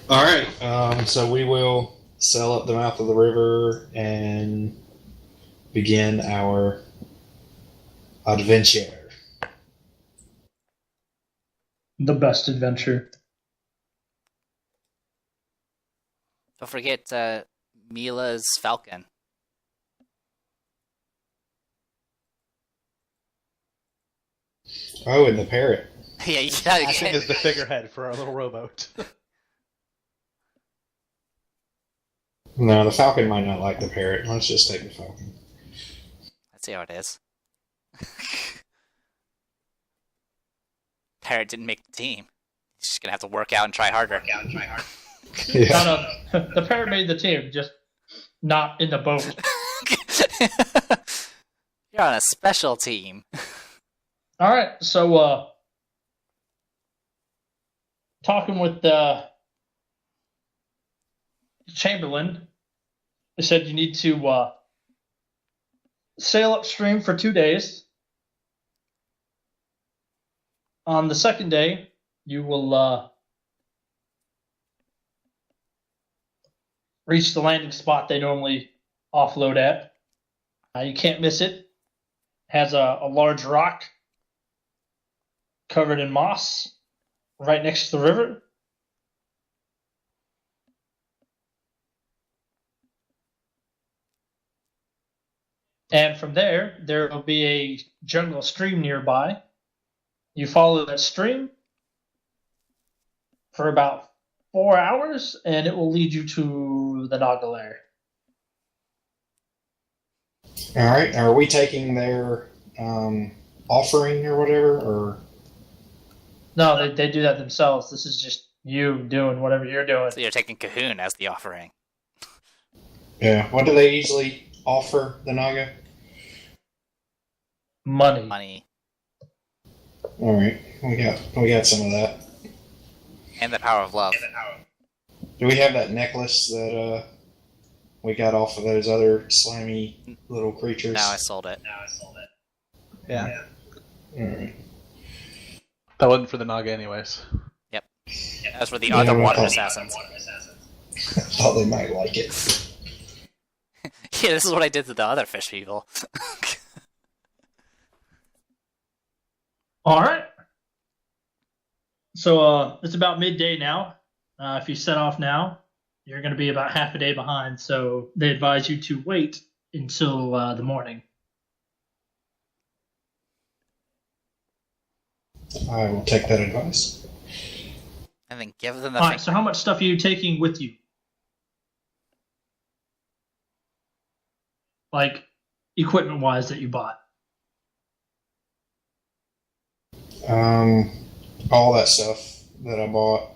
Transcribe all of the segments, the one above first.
All right. So we will sail up the mouth of the river and begin our adventure. The best adventure. Don't forget Mila's falcon. Oh, and the parrot. Yeah, Acting as the figurehead for our little rowboat. No, the falcon might not like the parrot. Let's just take the falcon. Let's see how it is. Parrot didn't make the team. He's just gonna have to work out and try harder. Yeah. The parrot made the team, just not in the boat. You're on a special team. All right, so talking with the Chamberlain, they said you need to sail upstream for 2 days. On the second day, you will reach the landing spot they normally offload at. You can't miss it. It has a large rock covered in moss right next to the river. And from there will be a jungle stream nearby. You follow that stream for about 4 hours, and it will lead you to the Naga lair. All right. Are we taking their offering or whatever? Or No, they do that themselves. This is just you doing whatever you're doing. So you're taking Cahoon as the offering. yeah, what do they usually offer the Naga? Money. Money. All right, we got some of that. And the power of love. Do we have that necklace that we got off of those other slimy little creatures? Now I sold it. Yeah. All right. That wasn't for the Naga anyways. Yep. As for the other water assassins. I thought they might like it. Yeah, this is what I did to the other fish people. All right. So it's about midday now. If you set off now, you're going to be about half a day behind. So they advise you to wait until the morning. I will take that advice. And then give them the All right. So how much stuff are you taking with you? Like equipment-wise that you bought? All that stuff that I bought,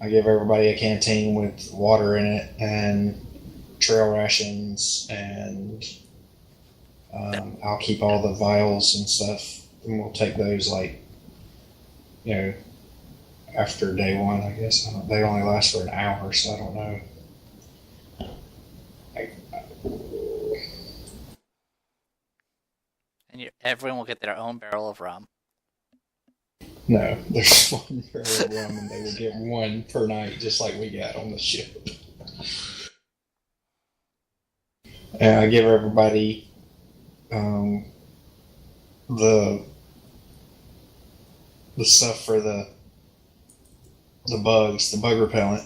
I give everybody a canteen with water in it and trail rations, and I'll keep all the vials and stuff, and we'll take those after day one, I guess. They only last for an hour, so I don't know. And everyone will get their own barrel of rum. No, there's one barrel of rum, and they will get one per night, just like we got on the ship. And I give everybody the stuff for the bugs, the bug repellent.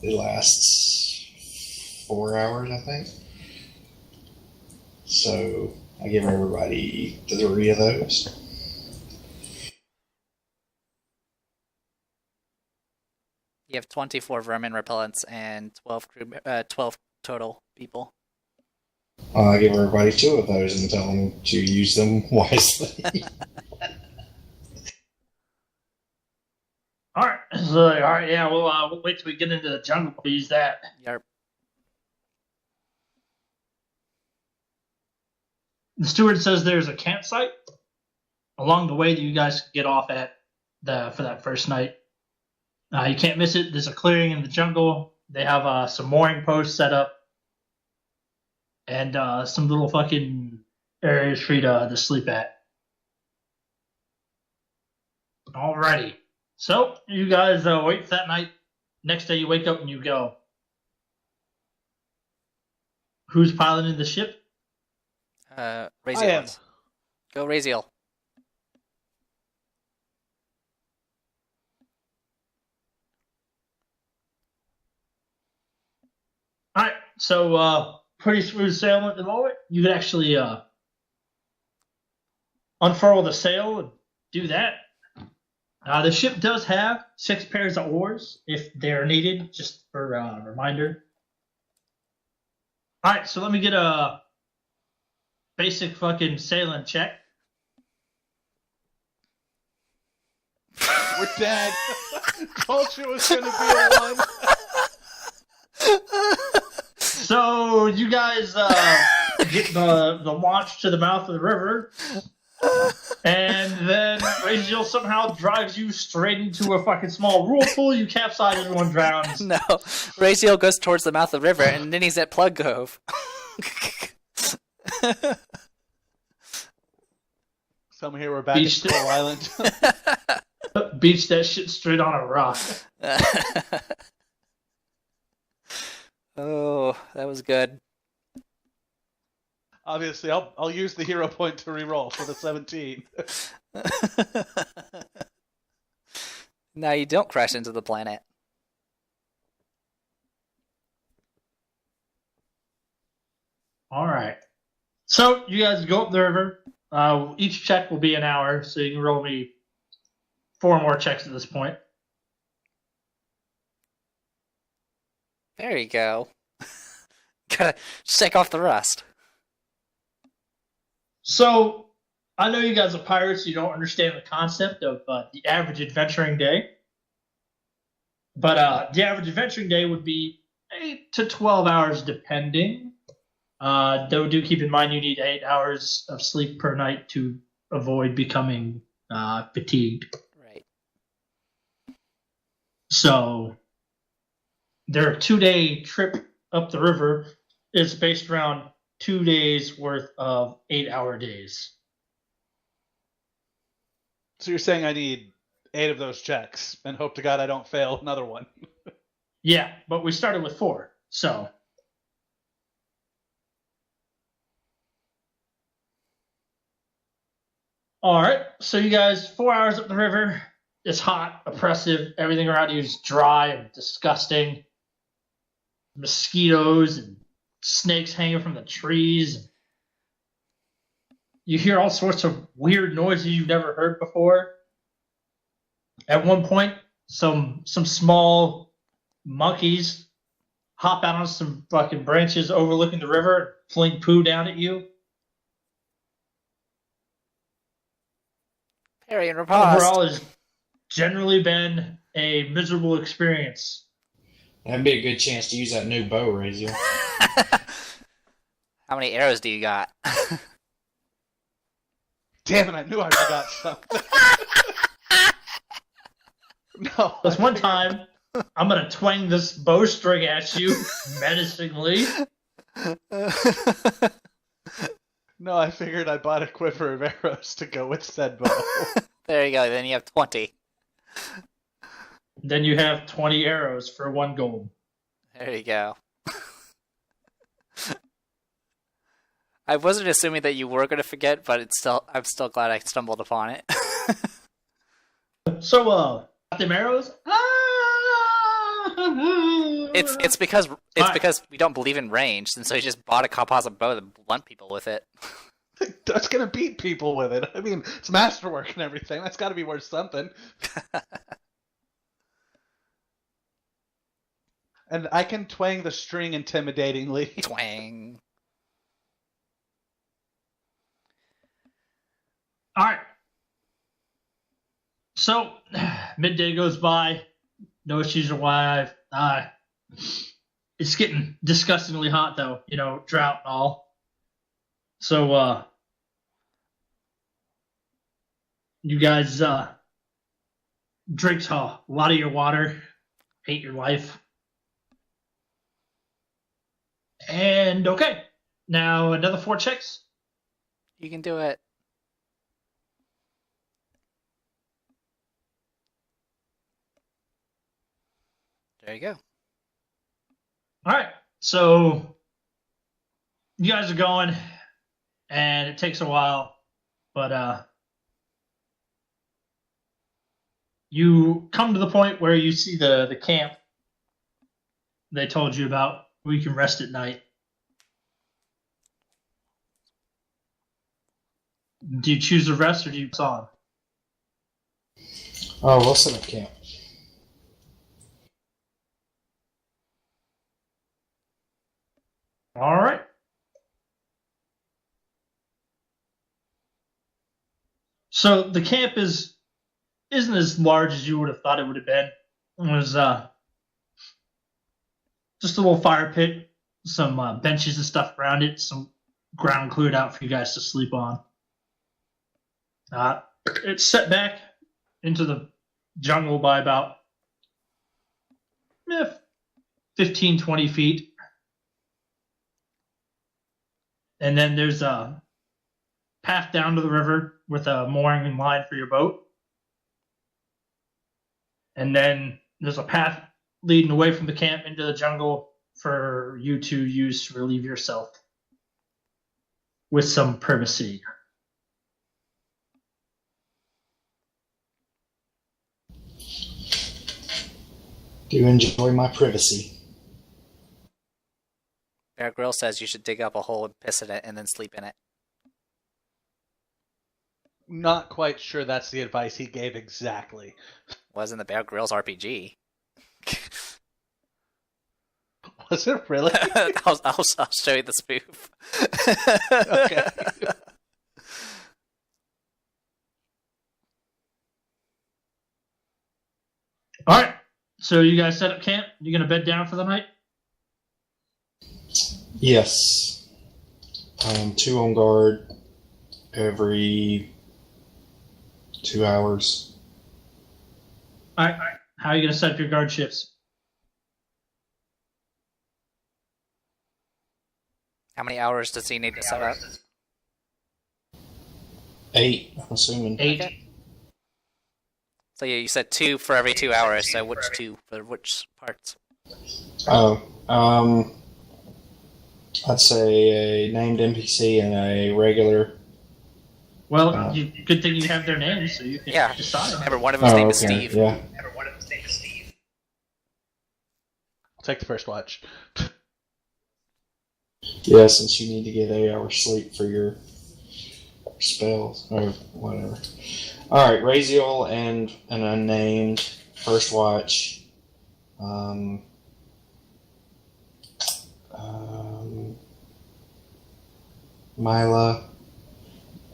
It lasts 4 hours, I think. So I give everybody 3 of those. You have 24 vermin repellents and 12 total people. I give everybody 2 of those and tell them to use them wisely. All right. So, all right. Yeah. We'll wait till we get into the jungle to use that. Yarp. The steward says there's a campsite along the way that you guys can get off at for that first night. You can't miss it. There's a clearing in the jungle. They have some mooring posts set up and some little fucking areas for you to sleep at. Alrighty. So you guys wait for that night next day you wake up and you go. Who's piloting the ship? Raziel I am. is. Go Raziel. All right, so pretty smooth sailing at the moment. You could actually unfurl the sail and do that. The ship does have 6 pairs of oars if they're needed, just for a reminder. All right, so let me get a basic fucking sailing check. We're dead. Told you it was going to be a 1. So you guys get the launch to the mouth of the river, and then Raziel somehow drives you straight into a fucking small whirlpool. You capsize, everyone drowns. No, Raziel goes towards the mouth of the river, and then he's at Plug Cove. Some here we're back Beach at Skull Island. Beach that shit straight on a rock. Oh, that was good. Obviously, I'll use the hero point to reroll for the 17. No, you don't crash into the planet. All right. So you guys go up the river. Each check will be an hour, so you can roll me 4 more checks at this point. There you go. Gotta shake off the rust. So I know you guys are pirates. You don't understand the concept of the average adventuring day. But the average adventuring day would be 8 to 12 hours, depending. Though do keep in mind you need 8 hours of sleep per night to avoid becoming fatigued. Right. So their 2-day trip up the river is based around 2 days worth of 8-hour days. So you're saying I need 8 of those checks, and hope to God I don't fail another one. Yeah, but we started with 4, so. All right, so you guys, 4 hours up the river. It's hot, oppressive. Everything around you is dry and disgusting. Mosquitoes and snakes hanging from the trees. You hear all sorts of weird noises you've never heard before. At one point, some small monkeys hop out on some fucking branches overlooking the river and fling poo down at you. Parry and riposte. Overall, has generally been a miserable experience. That'd be a good chance to use that new bow, Raziel. How many arrows do you got? Damn it, I knew I forgot something. No. This one time, I'm going to twang this bowstring at you menacingly. No, I figured I bought a quiver of arrows to go with said bow. There you go, then you have 20. Then you have 20 arrows for 1 gold. There you go. I wasn't assuming that you were going to forget, but I'm still glad I stumbled upon it. So, them arrows? It's because we don't believe in range, and so he just bought a composite bow to blunt people with it. That's gonna beat people with it. I mean, it's masterwork and everything. That's gotta be worth something. And I can twang the string intimidatingly. Twang. All right. So, midday goes by. No issues or why. It's getting disgustingly hot, though. You know, drought and all. So, you guys drink a lot of your water, hate your life. And okay. Now, another 4 checks. You can do it. There you go. All right, so you guys are going, and it takes a while, but you come to the point where you see the camp they told you about, where you can rest at night. Do you choose to rest, or do you press on? Oh, we'll set up camp. All right. So the camp isn't as large as you would have thought it would have been. It was just a little fire pit, some benches and stuff around it, some ground cleared out for you guys to sleep on. It's set back into the jungle by about 15, 20 feet. And then there's a path down to the river with a mooring line for your boat. And then there's a path leading away from the camp into the jungle for you to use to relieve yourself with some privacy. Do enjoy my privacy. Bear Grylls says you should dig up a hole and piss in it and then sleep in it. Not quite sure that's the advice he gave exactly. Wasn't the Bear Grylls RPG? Was it really? I'll show you the spoof. Okay. All right. So you guys set up camp? You gonna bed down for the night? Yes. 2 on guard every 2 hours. All right. How are you gonna set up your guard shifts? How many hours does he need to set up? 8, I'm assuming. 8. Okay. So yeah, you said 2 for every 2 hours, so which 2 for which parts? Oh, I'd say a named NPC and a regular. Well, good thing you have their names, so you can decide. Remember, one of them's name is Steve. Yeah. I'll take the first watch. Yeah, since you need to get 8 hours sleep for your spells or whatever. All right, Raziel and an unnamed first watch. Mila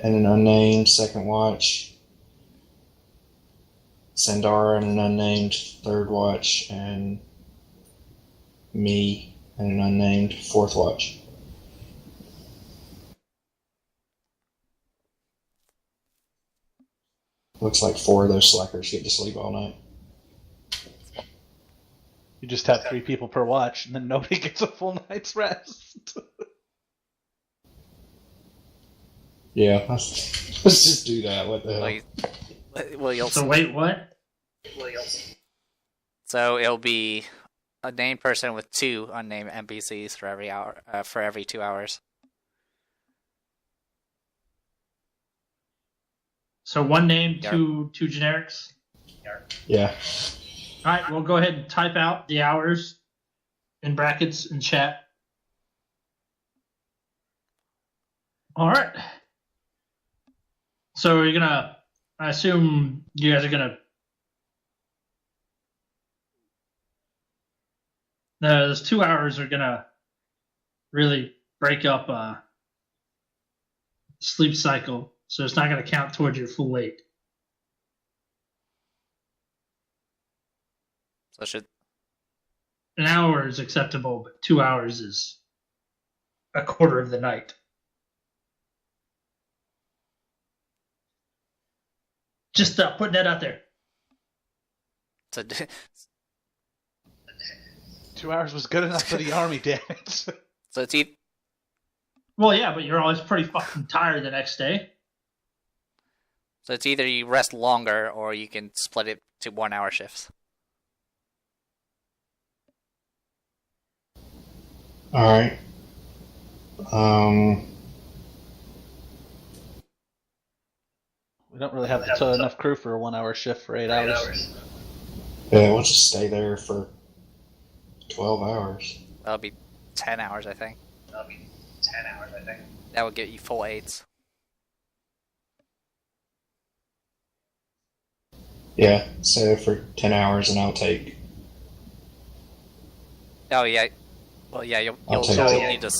and an unnamed second watch. Sandara and an unnamed third watch, and me and an unnamed fourth watch. Looks like 4 of those slackers get to sleep all night. You just have 3 people per watch, and then nobody gets a full night's rest. Yeah, let's just do that. What the hell? So wait, what? So it'll be a named person with 2 unnamed NPCs for every hour, for every 2 hours. So one name, two generics. Yeah. All right, we'll go ahead and type out the hours in brackets in chat. All right. So you're gonna, I assume you guys are gonna. Those 2 hours are gonna really break up sleep cycle, so it's not gonna count towards your full 8. So should An hour is acceptable, but 2 hours is a quarter of the night. Just putting that out there. so 2 hours was good enough for the army, damn it. so it's Well, yeah, but you're always pretty fucking tired the next day. So it's either you rest longer or you can split it to 1 hour shifts. All right. We don't really have enough crew for a 1 hour shift for 8 hours. Yeah, we'll just stay there for 12 hours. That'll be 10 hours, I think. That would get you full 8s. Yeah, stay there for 10 hours and I'll take. Oh, yeah. Well, yeah, you'll need to...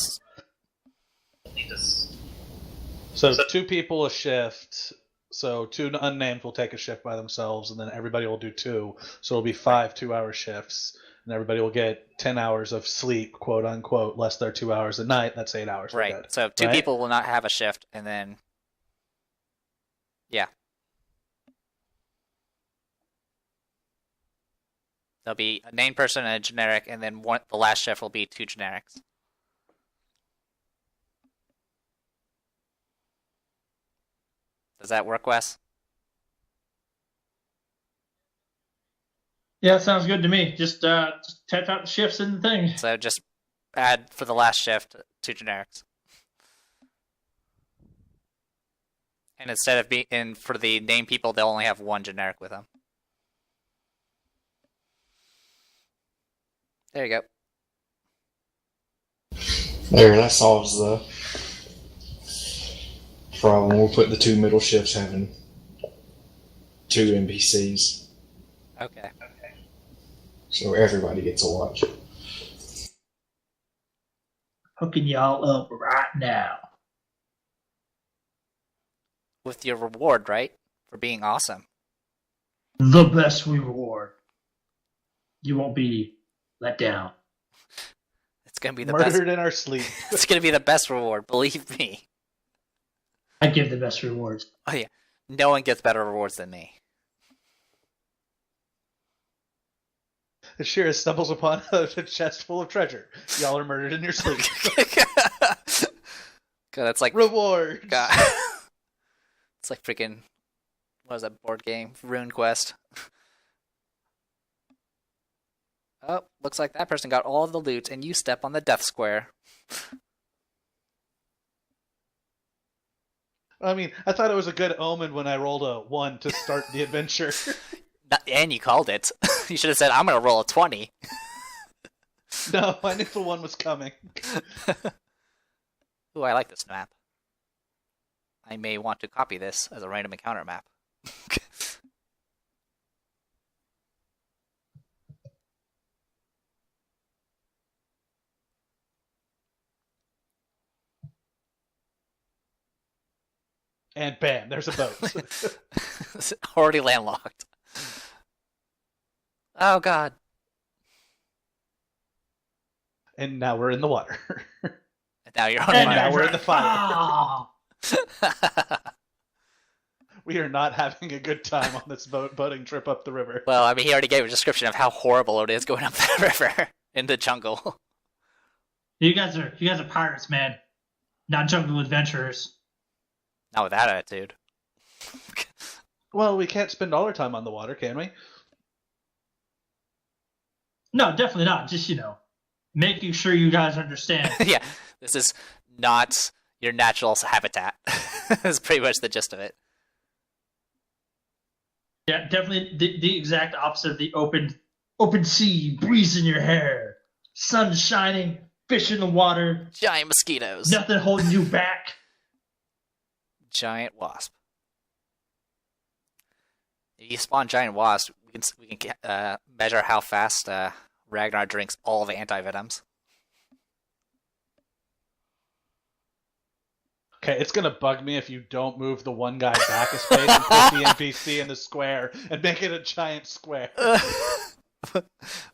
So 2 people a shift. So 2 unnamed will take a shift by themselves, and then everybody will do 2. So it'll be 5 2-hour shifts, and everybody will get 10 hours of sleep, quote unquote, less their 2 hours a night. That's 8 hours. Right. So 2 people will not have a shift, and then yeah, there'll be a named person and a generic, and then the last shift will be 2 generics. Does that work, Wes? Yeah, sounds good to me. Just tap out the shifts in the thing. So just add for the last shift 2 generics. And instead of being for the named people, they'll only have 1 generic with them. There you go. There, that solves the problem. We'll put the 2 middle shifts having 2 NPCs. Okay. So everybody gets a watch. Hooking y'all up right now. With your reward, right? For being awesome. The best reward. You won't be let down. It's gonna be the Murdered best. in our sleep. It's gonna be the best reward, believe me. I give the best rewards. Oh yeah. No one gets better rewards than me. Shira stumbles upon a chest full of treasure. Y'all are murdered in your sleep. God, that's like Rewards. God. It's like freaking, what was that board game? Rune Quest. Oh, looks like that person got all of the loot, and you step on the death square. I mean, I thought it was a good omen when I rolled a 1 to start the adventure. And you called it. You should have said, I'm going to roll a 20. No, I knew the 1 was coming. Ooh, I like this map. I may want to copy this as a random encounter map. And bam, there's a boat. It's already landlocked. Oh, God. And now we're in the water. And now you're on And fire. now we're in the fire. Oh. We are not having a good time on this boating trip up the river. Well, I mean, he already gave a description of how horrible it is going up that river in the jungle. You guys are pirates, man. Not jungle adventurers. Not with that attitude. Well, we can't spend all our time on the water, can we? No, definitely not. Just, making sure you guys understand. Yeah, this is not your natural habitat. That's pretty much the gist of it. Yeah, definitely the exact opposite of the open sea, breeze in your hair, sun shining, fish in the water, Giant mosquitoes. nothing holding you back. Giant wasp. If you spawn giant wasp, we can measure how fast Ragnar drinks all of the anti-venoms. Okay, it's gonna bug me if you don't move the one guy back a space and put the NPC in the square and make it a giant square.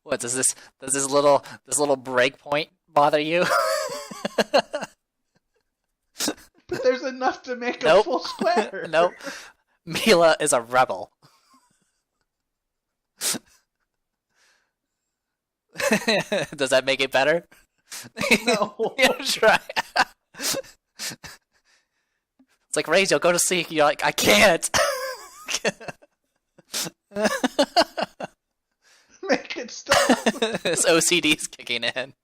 What does this little breakpoint bother you? But there's enough to make a Nope. full square. Nope. Mila is a rebel. Does that make it better? No. Yeah, try. It's like, Razio, go to sleep. You're like, I can't. Make it stop. This OCD's kicking in.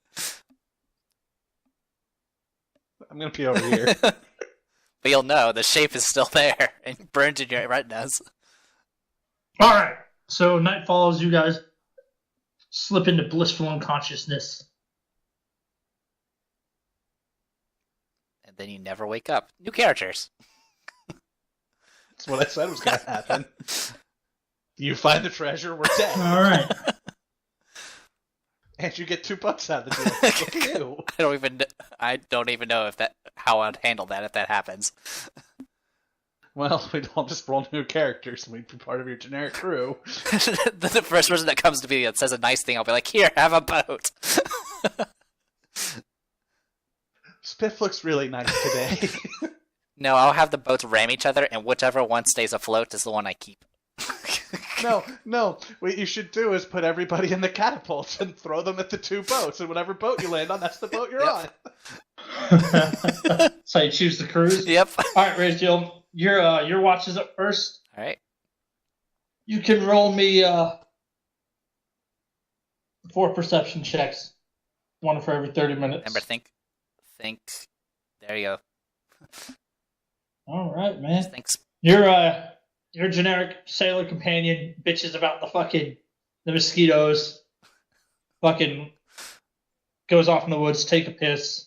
I'm gonna pee over here. But you'll know the shape is still there and burned in your retinas. All right. So night falls. You guys slip into blissful unconsciousness. And then you never wake up. New characters. That's what I said was gonna happen. You find the treasure, we're dead. All right. And you get 2 bucks out of the deal. Look at you. I don't even know how I'd handle that if that happens. Well, we don't just roll new characters and we'd be part of your generic crew. The first person that comes to me that says a nice thing, I'll be like, here, have a boat. Spiff looks really nice today. No, I'll have the boats ram each other, and whichever one stays afloat is the one I keep. No. What you should do is put everybody in the catapults and throw them at the 2 boats, and whatever boat you land on, that's the boat you're on. So you choose the cruise? Yep. All right, Rachel, your watch is up first. All right. You can roll me 4 perception checks, 1 for every 30 minutes. Remember, think. There you go. All right, man. Thanks. Your generic sailor companion bitches about the mosquitoes. Fucking goes off in the woods, take a piss,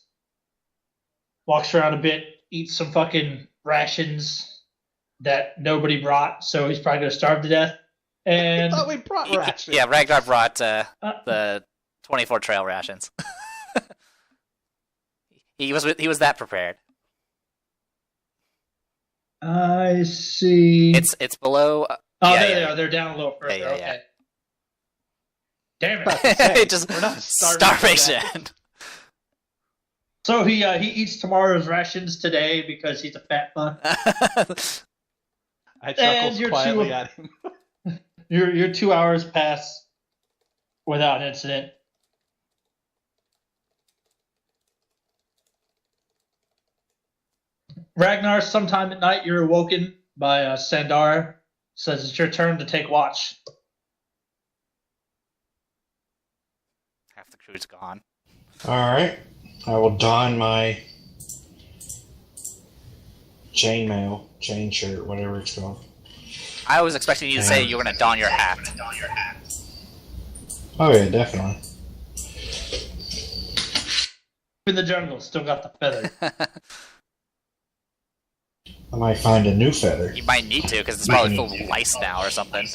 walks around a bit, eats some fucking rations that nobody brought, so he's probably gonna starve to death. And I thought we brought rations. Yeah, Ragnar brought the 24 trail rations. He was that prepared. I see. It's below. There they are. They're down a little further. Yeah. Okay. Damn it! Say, It just we're not starvation. So he eats tomorrow's rations today because he's a fat fuck. I chuckles you're quietly too- at him. Your 2 hours pass without incident. Ragnar, sometime at night, you're awoken by Sandar. Says it's your turn to take watch. Half the crew's gone. Alright. I will don my chain shirt, whatever it's called. I was expecting you to say you were going to don your hat. Oh yeah, definitely. In the jungle, still got the feather. I might find a new feather. You might need to, because it's probably full of lice now or something.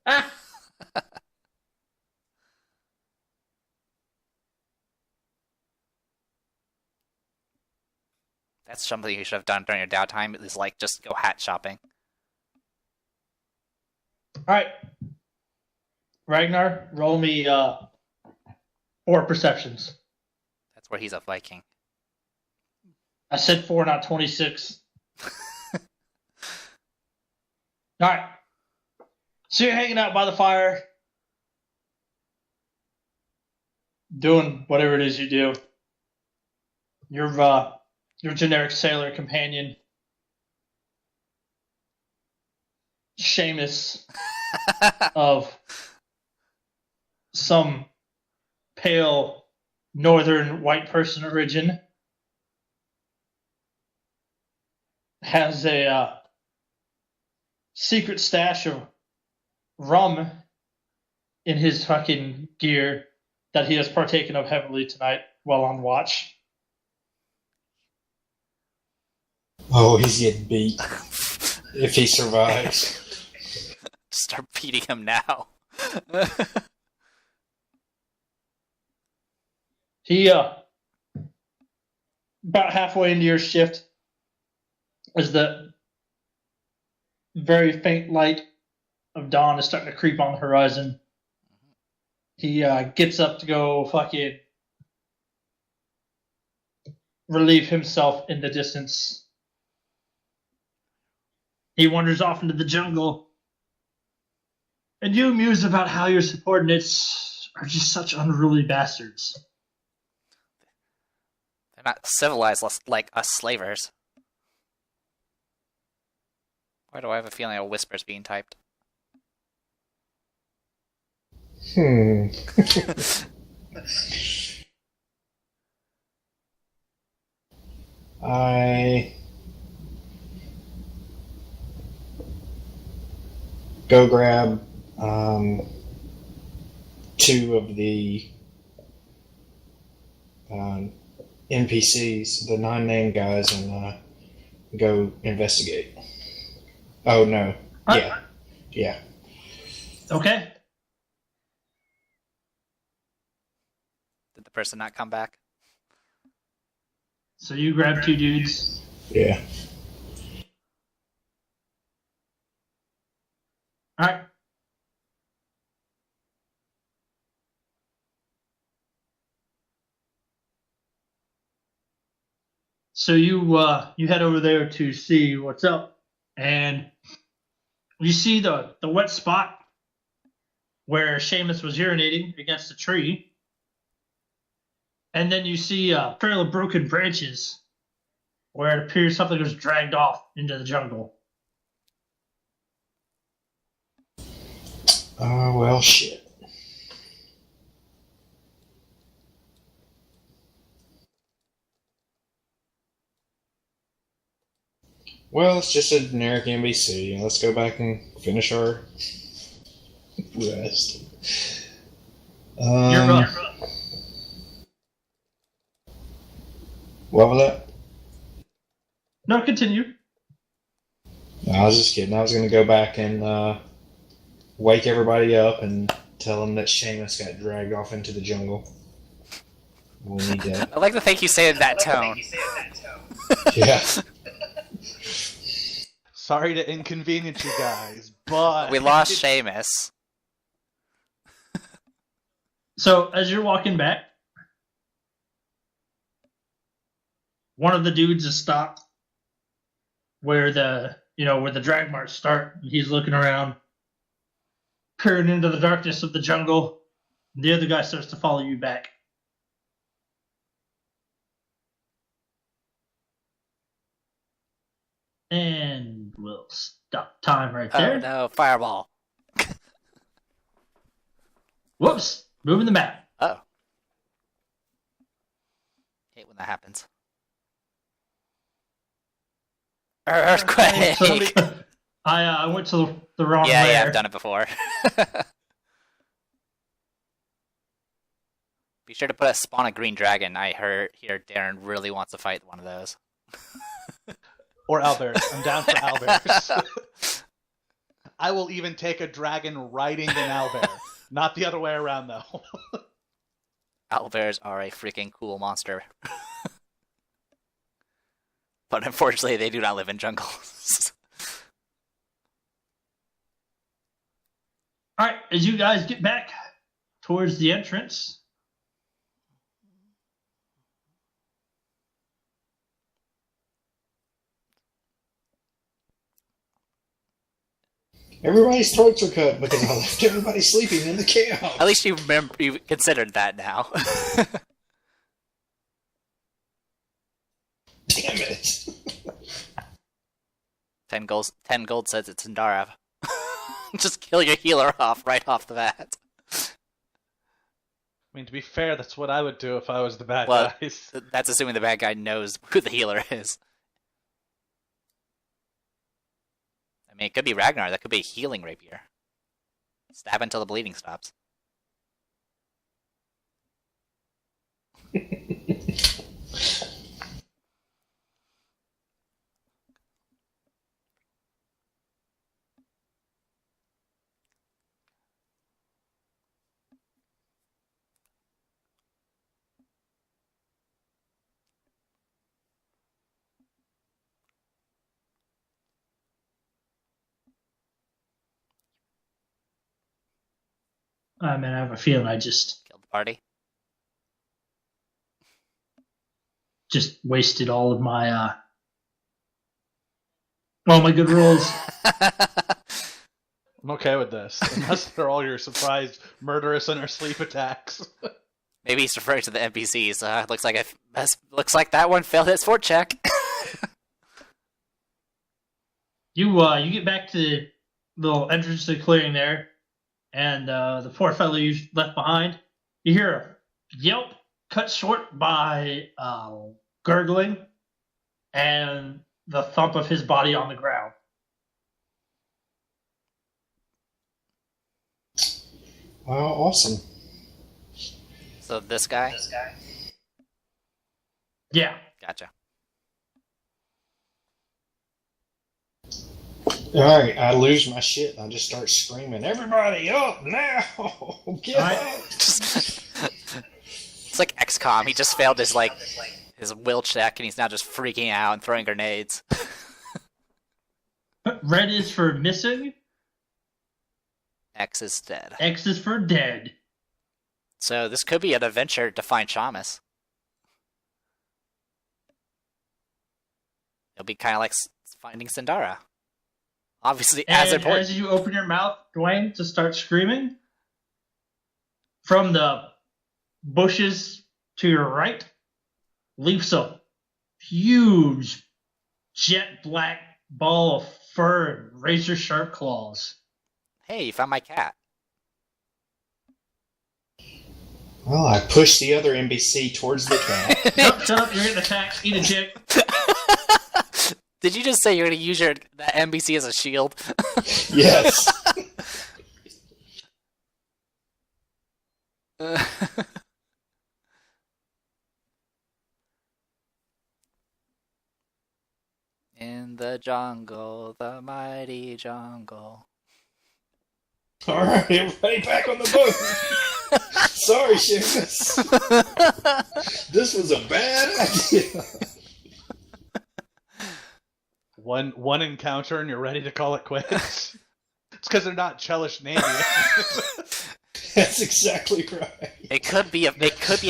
Ah! That's something you should have done during your downtime, is like just go hat shopping. Alright. Ragnar, roll me 4 perceptions. That's where he's a Viking. I said 4, not 26. Alright. So you're hanging out by the fire, doing whatever it is you do. Your generic sailor companion, Seamus, of some pale northern white person origin, has a secret stash of rum in his fucking gear that he has partaken of heavily tonight while on watch. Oh, he's getting beat. If he survives. Start beating him now. He, about halfway into your shift, as the very faint light of dawn is starting to creep on the horizon, he gets up to go fucking relieve himself in the distance. He wanders off into the jungle, and you muse about how your subordinates are just such unruly bastards. They're not civilized like us slavers. Why do I have a feeling a whisper's being typed? I go grab 2 of the NPCs, the non-named guys, and go investigate. Oh no! Yeah. Okay. Did the person not come back? So you grab 2 dudes. Yeah. All right. So you head over there to see what's up, and you see the wet spot where Seamus was urinating against a tree, and then you see a trail of broken branches where it appears something was dragged off into the jungle. Well, shit. Well, it's just a generic NBC. Let's go back and finish our rest. You're up. What was that? No, continue. No, I was just kidding. I was going to go back and wake everybody up and tell them that Seamus got dragged off into the jungle. We'll need that. I like to think you say it in that tone. Yeah. Sorry to inconvenience you guys, but We lost Seamus. So as you're walking back, one of the dudes is stopped where the drag marks start. He's looking around, peering into the darkness of the jungle. The other guy starts to follow you back. And we'll stop time right there. Oh no, fireball. Whoops, moving the map. Oh. Hate when that happens. Earthquake! I went to the wrong Yeah, layer. I've done it before. Be sure to put a spawn a green dragon. I hear Darren really wants to fight one of those. or Albert. I'm down for Albert. I will even take a dragon riding an Albert. Not the other way around, though. Owlbears are a freaking cool monster. But unfortunately, they do not live in jungles. Alright, as you guys get back towards the entrance, Everybody's throats are cut because I left everybody sleeping in the camp. At least you considered that now. Damn it. 10 gold says it's Indarav. Just kill your healer off right off the bat. I mean, to be fair, that's what I would do if I was the bad Well, guys. that's assuming the bad guy knows who the healer is. I mean, it could be Ragnar. That could be a healing rapier. Stab until the bleeding stops. I mean, I have a feeling I just Killed the party. wasted all of my good rolls. I'm okay with this. Unless they're all your surprise murderous inner sleep attacks. Maybe he's referring to the NPCs. Looks like that one failed its fort check. You get back to the little entrance to the clearing there, and the poor fellow you left behind. You hear a yelp cut short by gurgling, and the thump of his body on the ground. Well, awesome. So this guy? Yeah. Gotcha. Alright, I lose my shit and I just start screaming, "Everybody up now! Get up!" It's like XCOM. He just failed his will check, and he's now just freaking out and throwing grenades. Red is for missing. X is dead. X is for dead. So this could be an adventure to find Shamus. It'll be kind of like finding Sindara. Obviously, And as important. as you open your mouth, Dwayne, to start screaming, from the bushes to your right leaps a huge jet black ball of fur and razor sharp claws. Hey, you found my cat. Well, I pushed the other NPC towards the cat. Shut up, you're getting attacked, eat a chick. Did you just say you're going to use that NPC as a shield? Yes. In the jungle, the mighty jungle. Alright, everybody back on the boat. Sorry, Shamus. This was a bad idea. One encounter and you're ready to call it quits. It's because they're not Chelish Navy. That's exactly right. It could be a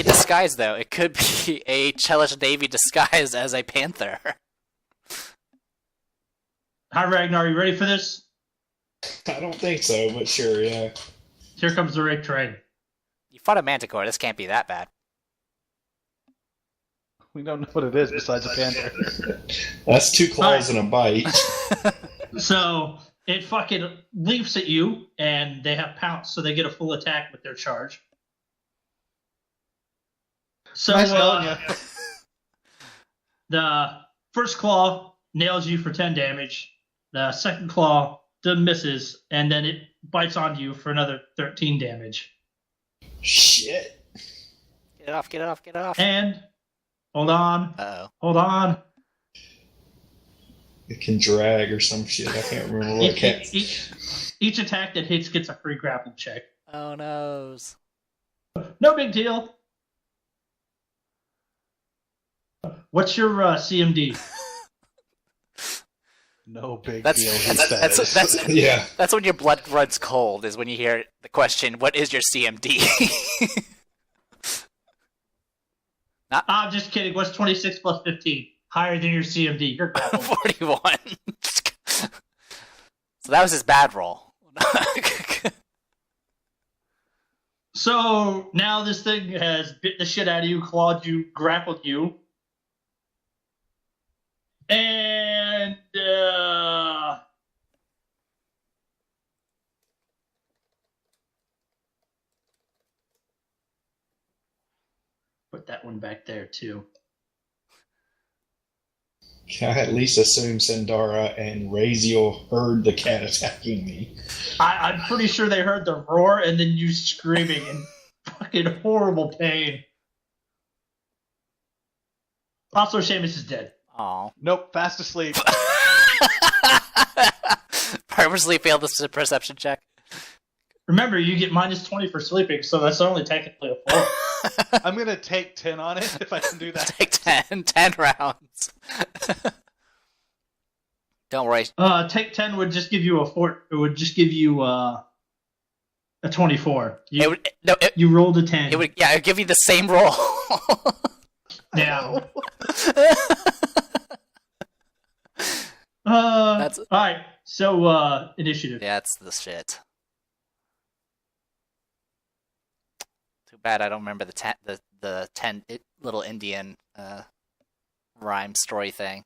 disguise, though. It could be a Chelish Navy disguised as a panther. Hi, Ragnar, you ready for this? I don't think so, but sure, yeah. Here comes the rape train. You fought a manticore. This can't be that bad. We don't know what it is besides a panther. That's 2 claws and a bite. So it fucking leaps at you, and they have pounce, so they get a full attack with their charge. So Nice knowing you. the first claw nails you for 10 damage. The second claw misses, and then it bites onto you for another 13 damage. Shit. Get it off, get it off, get it off. And hold on. Uh-oh. Hold on. It can drag or some shit. I can't remember what cat. Each attack that hits gets a free grapple check. Oh, noes. No big deal. What's your CMD? No big That's deal. He says. Yeah. That's when your blood runs cold, is when you hear the question, what is your CMD? I'm just kidding. What's 26 plus 15? Higher than your CMD. You're grappled. 41. So that was his bad roll. So now this thing has bit the shit out of you, clawed you, grappled you. And put that one back there too. Can I at least assume Sindara and Raziel heard the cat attacking me? I'm pretty sure they heard the roar and then you screaming in fucking horrible pain. Also, Seamus is dead. Aw. Nope, fast asleep. Purposely failed the perception check. Remember, you get minus 20 for sleeping, so that's only technically a 4. I'm gonna take 10 on it if I can do that. Take 10 rounds. Don't worry. Take 10 would just give you a 4. It would just give you a 24. You rolled a 10. It would give you the same roll. Yeah. All right. So initiative. Yeah, that's the shit. Too bad I don't remember the 10 little Indian rhyme story thing.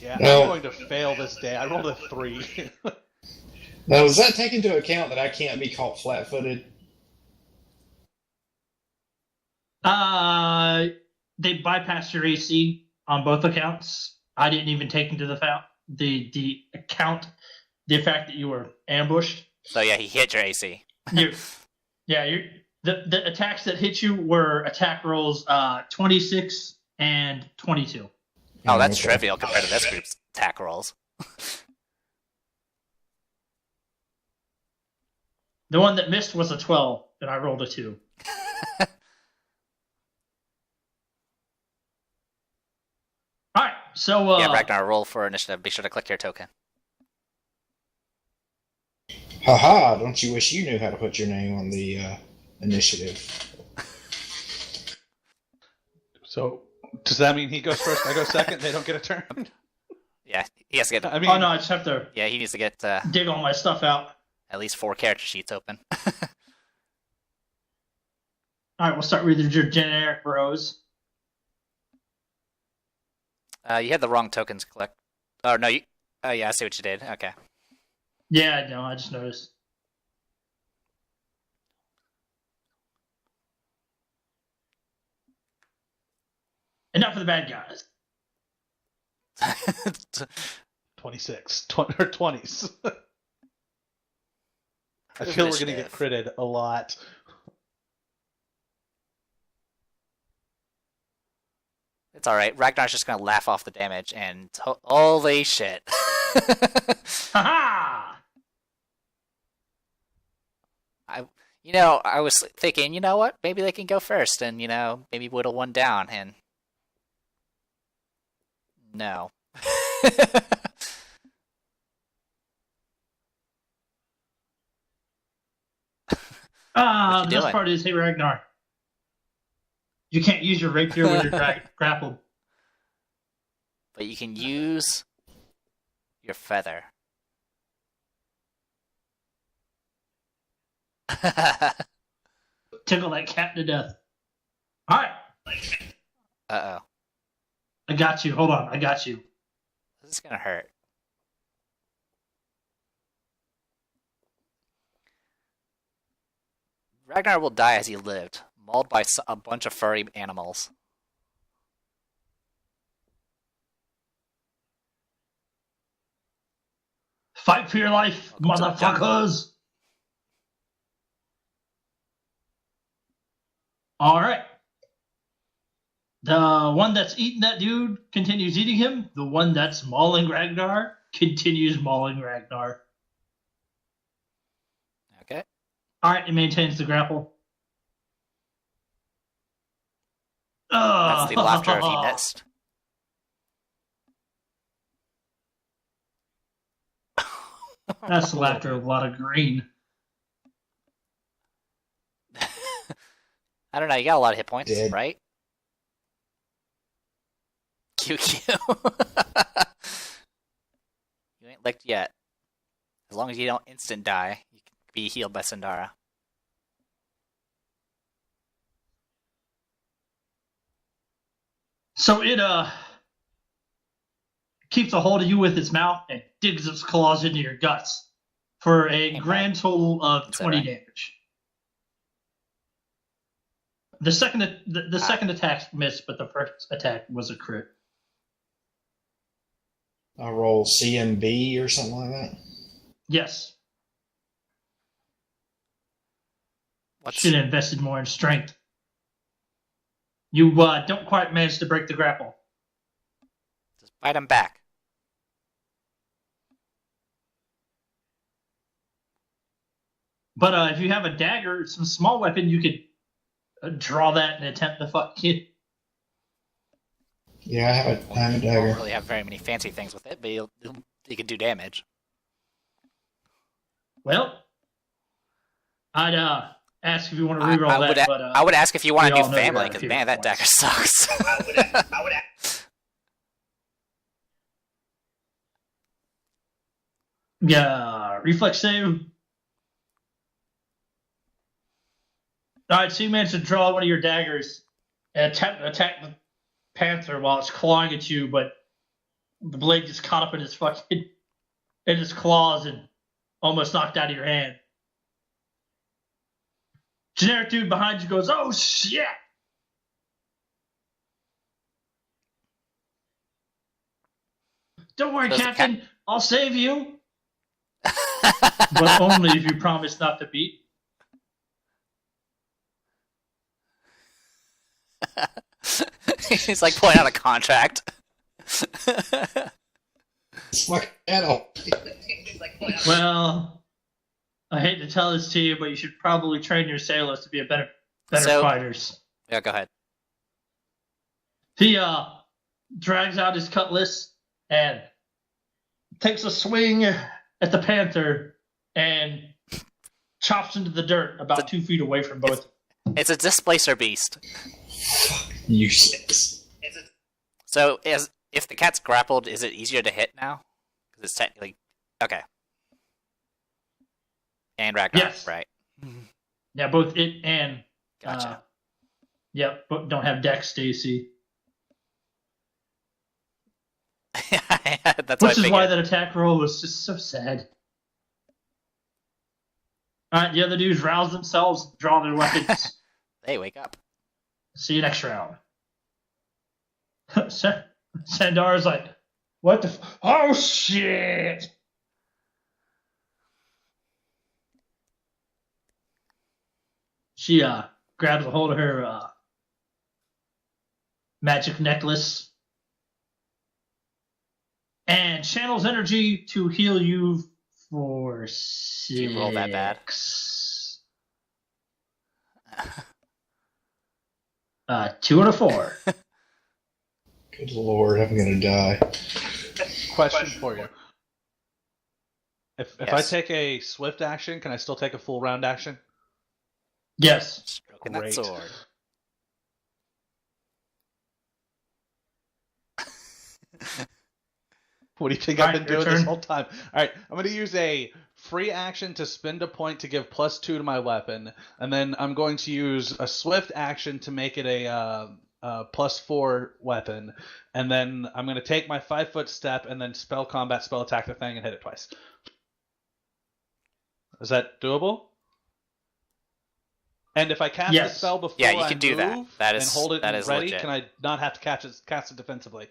Yeah, No. I'm going to fail this day. I rolled a 3. Now, does that take into account that I can't be caught flat-footed? They bypass your AC on both accounts. I didn't even take into the fact the fact that you were ambushed. So yeah, he hit your AC. The attacks that hit you were attack rolls 26 and 22. Oh, that's trivial compared to this group's attack rolls. The one that missed was a 12, and I rolled a 2. All right, so yeah, Ragnar, roll for initiative. Be sure to click your token. Haha, don't you wish you knew how to put your name on the initiative? So, does that mean he goes first, I go second, they don't get a turn? Yeah, he has to get. I mean, oh no, I just have to Yeah, he needs to get dig all my stuff out. at least 4 character sheets open. All right, we'll start with your generic bros. You had the wrong tokens clicked. Oh no, you. Oh yeah, I see what you did. Okay. Yeah, I know. I just noticed. Enough of the bad guys. 26. 20s. I feel we're going to get critted a lot. It's alright. Ragnar's just going to laugh off the damage and holy shit. Ha I was thinking, you know what? Maybe they can go first and, maybe whittle one down and no. The best part is, hey Ragnar, you can't use your rapier when you're grappled. But you can use your feather. Tickle that cat to death. All right. Uh-oh. I got you. Hold on. I got you. This is going to hurt. Ragnar will die as he lived, mauled by a bunch of furry animals. Fight for your life, motherfuckers! All right. The one that's eating that dude continues eating him. The one that's mauling Ragnar continues mauling Ragnar. Okay. All right, it maintains the grapple. That's the laughter if he missed. That's the laughter of a lot of green. I don't know, you got a lot of hit points, Dead. right? QQ. You ain't licked yet. As long as you don't instant die, you can be healed by Sindara. So it keeps a hold of you with its mouth and digs its claws into your guts for a grand total of 20 damage. The second attack missed, but the first attack was a crit. I'll roll CMB or something like that. Yes. What's... Should have invested more in strength. You don't quite manage to break the grapple. Just bite him back. But if you have a dagger, some small weapon, you could draw that and attempt to fuck it. Yeah, I have a You dagger. don't really have very many fancy things with it, but you can do damage. Well, I'd ask if you want to reroll that. I would ask if you want to we do all know family, you're because at man, that dagger sucks. Yeah, reflex save. Alright, so you managed to draw one of your daggers and attack the panther while it's clawing at you, but the blade just caught up in his claws and almost knocked out of your hand. Generic dude behind you goes, "Oh shit!" Don't worry, Does the Captain. I'll save you. But only if you promise not to beat. He's like pulling out a contract. It's my channel. Well, I hate to tell this to you, but you should probably train your sailors to be better So- fighters. Yeah, go ahead. He drags out his cutlass and takes a swing at the panther and chops into the dirt about 2 feet away from both. It's a displacer beast. Useless. So, if the cat's grappled, is it easier to hit now? Because it's technically okay. And Ragnar, Yes. right? Yeah, both it and Gotcha. yep, but don't have Dex, Stacy. That's Which what I is why figured. that attack roll was just so sad. Alright, the other dudes rouse themselves, draw their weapons. Hey, wake up. See you next round. Sandar's like, what the oh shit! She grabs a hold of her magic necklace and channels energy to heal you for 6. you roll that bad? 2 out of 4. Good lord, I'm gonna die. Question for you. If I Yes. take a swift action, can I still take a full round action? Yes. Stroking that Great. sword. What do you think Alright, I've been your doing this turn. whole time? Alright, I'm going to use a free action to spend a point to give +2 to my weapon, and then I'm going to use a swift action to make it a +4 weapon, and then I'm going to take my 5-foot step and then spell combat, spell attack the thing, and hit it twice. Is that doable? And if I cast Yes. the spell before Yeah, you I can do that. move That and is- hold it that is ready, legit. can I not have to cast it defensively?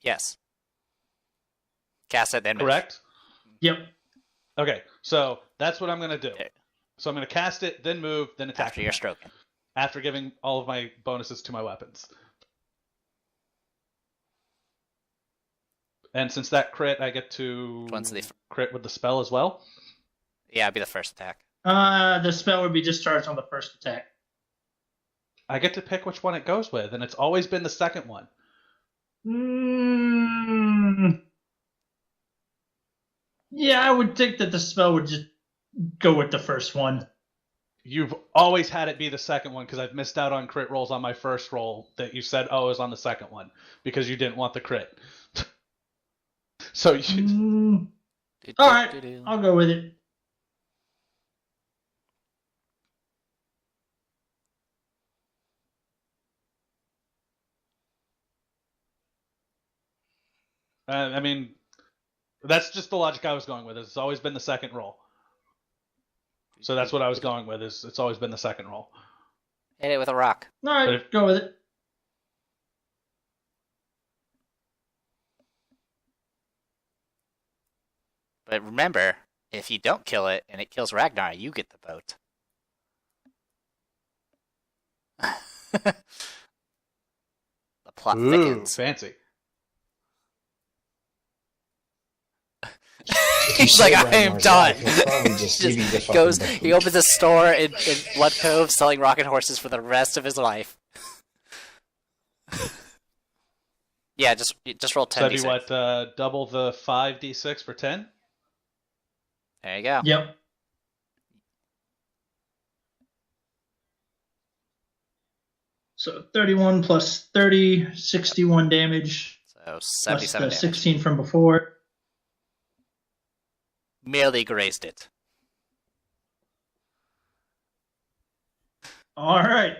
Yes. Cast it, then move. Correct? Yep. Okay, so that's what I'm going to do. Okay. So I'm going to cast it, then move, then attack. After you're stroking. After giving all of my bonuses to my weapons. And since that crit, I get to Once the crit with the spell as well. yeah, it'd be the first attack. The spell would be discharged on the first attack. I get to pick which one it goes with, and it's always been the second one. Yeah, I would think that the spell would just go with the first one. You've always had it be the second one because I've missed out on crit rolls on my first roll that you said, oh, it was on the second one because you didn't want the crit. So you, All right, I'll go with it. I mean, that's just the logic I was going with. It's always been the second roll. So that's what I was going with. Is it's always been the second roll. Hit it with a rock. All right, But if- go with it. But remember, if you don't kill it and it kills Ragnar, you get the boat. The plot Ooh, thickens. fancy. He's like, I am done. He'll probably just give you the Just fucking goes. boat. He opens a store in Blood Cove, selling rocket horses for the rest of his life. Yeah, just roll So 10 that'd be d6. what? Double the 5d6 for 10? There you go. Yep. So 31 plus 30, 61 damage. So Plus 77 the damage. 16 from before. Merely grazed it. All right.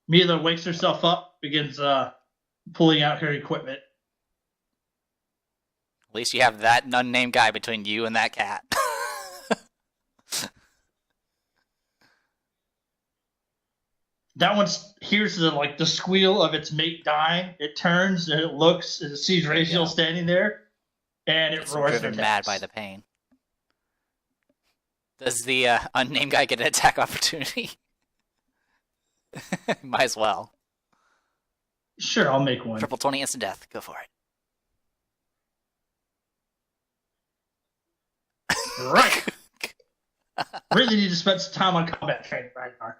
Mila wakes herself up, begins pulling out her equipment. At least you have that unnamed guy between you and that cat. That one hears the squeal of its mate dying. It turns and it looks and it sees Raziel standing there, and it It's roars. driven mad by the pain. Does the unnamed guy get an attack opportunity? Might as well. Sure, I'll make one. Triple 20 instant death. Go for it. Right. Really need to spend some time on combat training, Ragnar.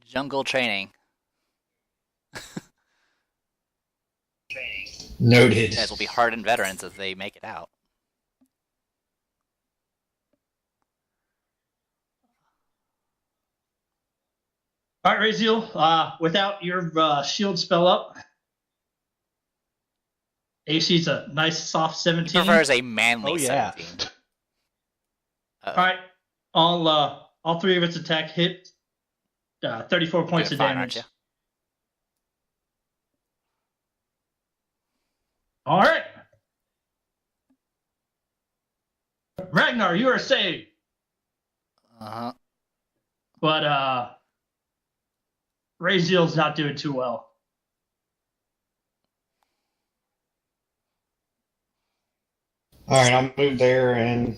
Jungle training. Noted. You guys will be hardened veterans as they make it out. All right, Raziel, without your shield spell up, AC's a nice soft 17. He prefers a manly Oh, yeah. 17. All right, all three of its attack hit. 34 points of Fine, damage. aren't you? All right, Ragnar, you are saved, Uh-huh. but Raziel's not doing too well. All right, I'll move there and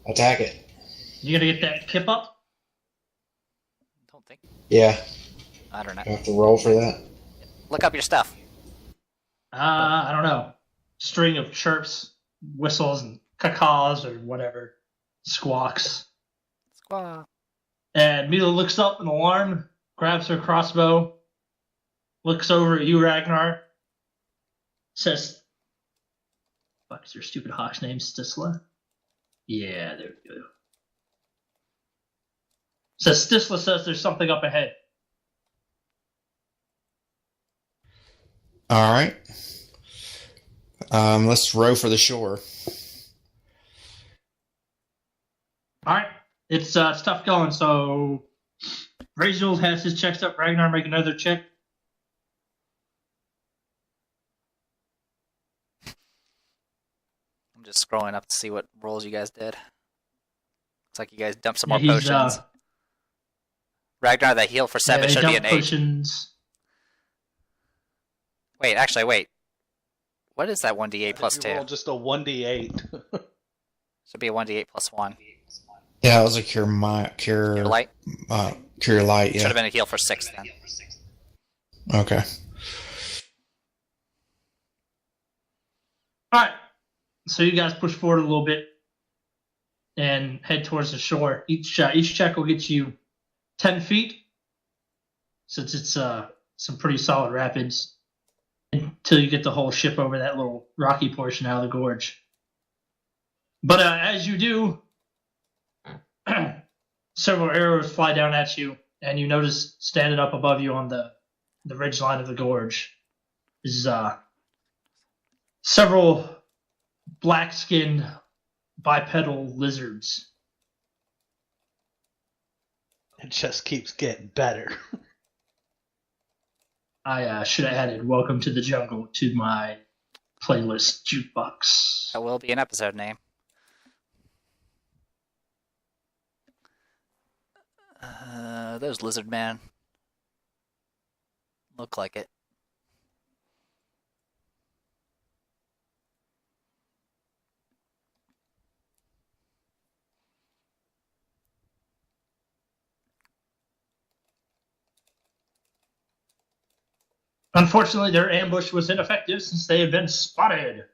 attack it. You gonna get that kip up? Don't think. Yeah, I don't know. I have to roll for that. Look up your stuff. I don't know. String of chirps, whistles, and cacaws or whatever. Squawks. Squaw. And Mila looks up in alarm, grabs her crossbow, looks over at you, Ragnar, says, fuck is your stupid hawk's name, Stisla? Yeah, there we go. Says Stisla says there's something up ahead. All right. Let's row for the shore. All right, it's tough going. So Raziel has his checks up. Ragnar, make another check. I'm just scrolling up to see what rolls you guys did. Looks like you guys dumped some more he's, potions. Ragnar, that heal for 7 should be an 8. Potions. Wait, actually, wait. What is that 1d8 plus 2? Roll just a 1d8. Should be a 1d8 plus 1. Yeah, that was a cure Your light? cure light. Should Yeah. have been a heal for 6 then. Okay. All right. So you guys push forward a little bit and head towards the shore. Each check will get you 10 feet, since it's some pretty solid rapids, until you get the whole ship over that little rocky portion out of the gorge. But as you do, several arrows fly down at you, and you notice standing up above you on the ridge line of the gorge is several black-skinned bipedal lizards. It just keeps getting better. I should have added "Welcome to the Jungle" to my playlist jukebox. That will be an episode name. Those lizard man. Look like it. Unfortunately, their ambush was ineffective since they had been spotted.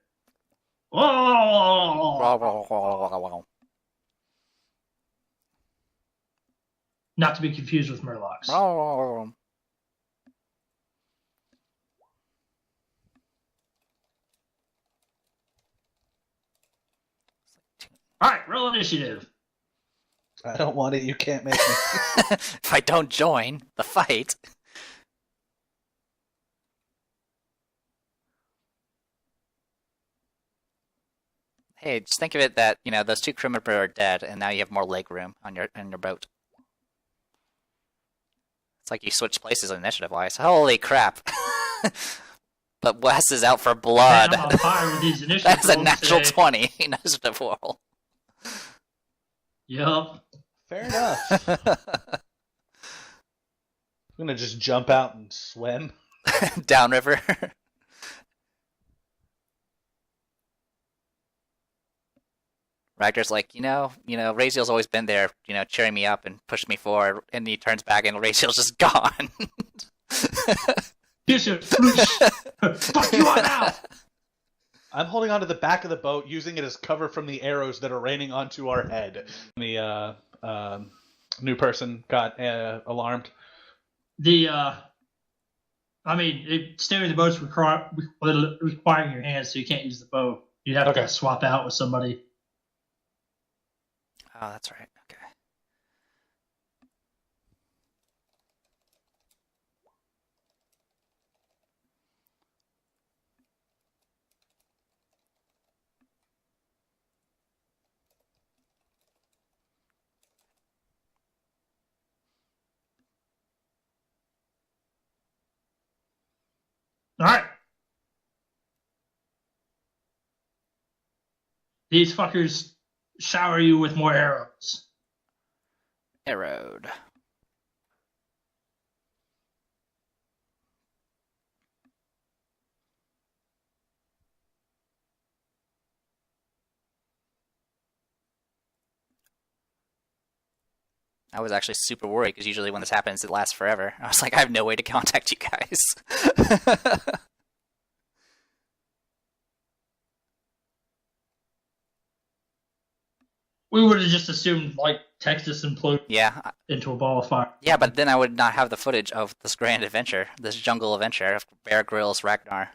Oh! Not to be confused with Murlocs. All right, roll initiative. I don't want it. You can't make me. If I don't join the fight. Hey, just think of it that, those 2 crewmen are dead, and now you have more leg room on your boat. It's like you switch places initiative-wise. Holy crap. But Wes is out for blood. Man, I'm on fire with these initiative That's a rolls natural today. 20 initiative roll. Yup. Fair enough. I'm gonna just jump out and swim. Downriver. Ragnar's like, Raziel's always been there, cheering me up and pushing me forward, and he turns back and Raziel's just gone. Fuck you on out! I'm holding onto the back of the boat, using it as cover from the arrows that are raining onto our head. The new person got alarmed. Steering the boat's requiring your hands, so you can't use the bow. You'd have to swap out with somebody. Oh, that's right. Okay. All right. These fuckers shower you with more arrows. Arrowed. I was actually super worried because usually when this happens, it lasts forever. I was like, I have no way to contact you guys. We would have just assumed, Texas imploded into a ball of fire. Yeah, but then I would not have the footage of this grand adventure, this jungle adventure of Bear Grylls Ragnar.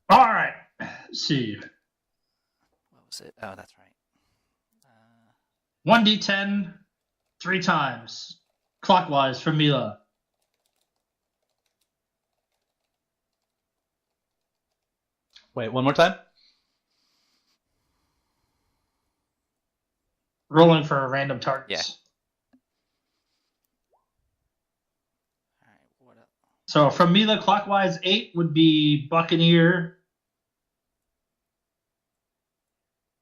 All right. Let's see. What was it? Oh, that's right. 1d10 3 times. Clockwise for Mila. Wait, one more time? Rolling for random targets. Yeah. All right, what else? So from Mila, clockwise 8 would be Buccaneer.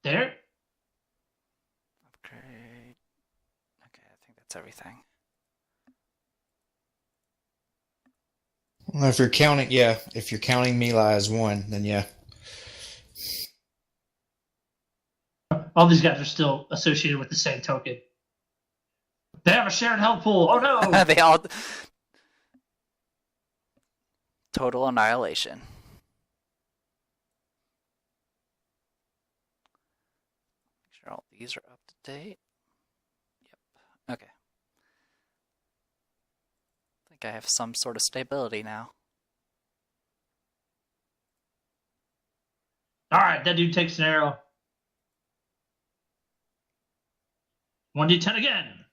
There. Upgrade. Okay, I think that's everything. Well, if you're counting Mila as 1, then yeah. All these guys are still associated with the same token. They have a shared health pool. Oh no! They all total annihilation. Make sure all these are up to date. Yep. Okay. I think I have some sort of stability now. All right, that dude takes an arrow. 1d10 again.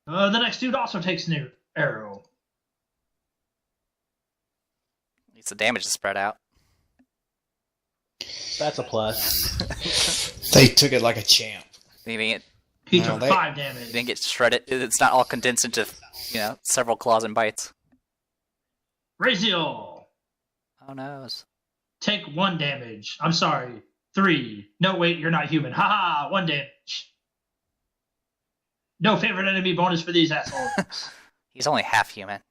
The next dude also takes an arrow. Needs the damage to spread out. That's a plus. They took it like a champ. He took 5 damage. didn't get shredded. It's not all condensed into, several claws and bites. Raziel. Oh no. Take 1 damage. I'm sorry. 3. No, wait, you're not human. Haha, 1 damage. No favorite enemy bonus for these assholes. He's only half human.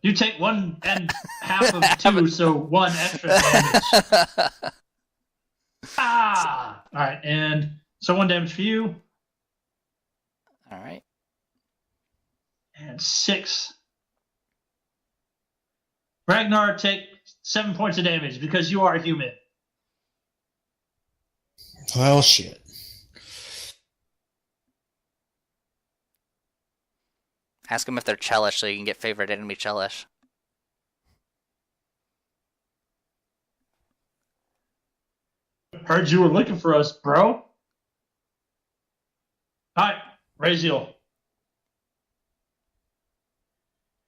You take 1 and half of 2, so 1 extra damage. Alright, and so 1 damage for you. Alright. And 6. Ragnar, take 7 points of damage because you are a human. Well, shit. Ask them if they're Chelish so you can get favorite enemy Chelish. Heard you were looking for us, bro. Alright, Raziel.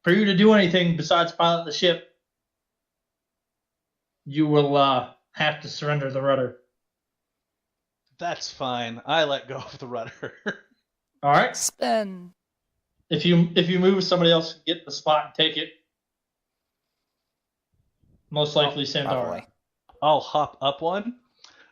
For you to do anything besides pilot the ship, you will have to surrender the rudder. That's fine. I let go of the rudder. All right. Spin. If you move, somebody else can get the spot and take it. Most likely Sandara. Probably. I'll hop up one.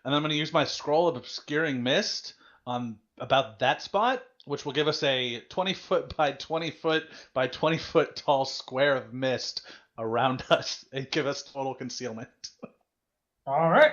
and I'm going to use my scroll of obscuring mist on about that spot, which will give us a 20 foot by 20 foot by 20 foot tall square of mist around us and give us total concealment. All right.